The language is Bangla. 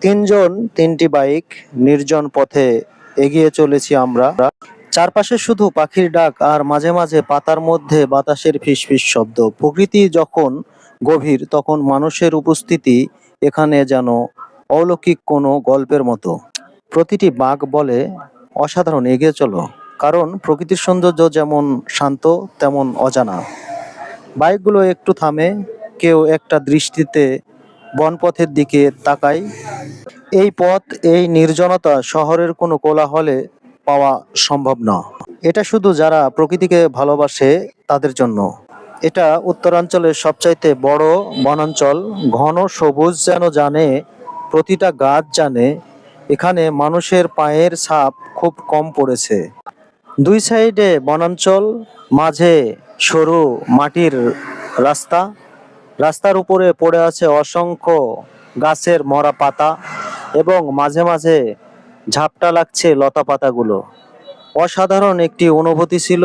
তিনজন, তিনটি বাইক, নির্জন পথে এগিয়ে চলেছি আমরা। চারপাশে শুধু পাখির ডাক আর মাঝে মাঝে পাতার মধ্যে বাতাসের ফিসফিস শব্দ। প্রকৃতি যখন গভীর, তখন মানুষের উপস্থিতি এখানে যেন অলৌকিক কোনো গল্পের মতো। প্রতিটি বাঁক বলে, অসাধারণ, এগিয়ে চলো। কারণ প্রকৃতির সৌন্দর্য যেমন শান্ত, তেমন অজানা। বাইকগুলো একটু থামে, কেউ একটা দৃষ্টিতে বনপথের দিকে তাকায়। এই পথ, এই নির্জনতা শহরের কোনো কোলাহলে পাওয়া সম্ভব না। এটা শুধু যারা প্রকৃতিকে ভালোবাসে তাদের জন্য। এটা উত্তরাঞ্চলের সবচাইতে বড় বনাঞ্চল। ঘন সবুজ যেন জানে, প্রতিটা গাছ জানে এখানে মানুষের পায়ের ছাপ খুব কম পড়েছে। দুই সাইডে বনাঞ্চল, মাঝে সরু মাটির রাস্তা। রাস্তার উপরে পড়ে আছে অসংখ্য গাছের মরা পাতা এবং মাঝে মাঝে ঝাপটা লাগছে লতা পাতাগুলো। অসাধারণ একটি অনুভূতি ছিল।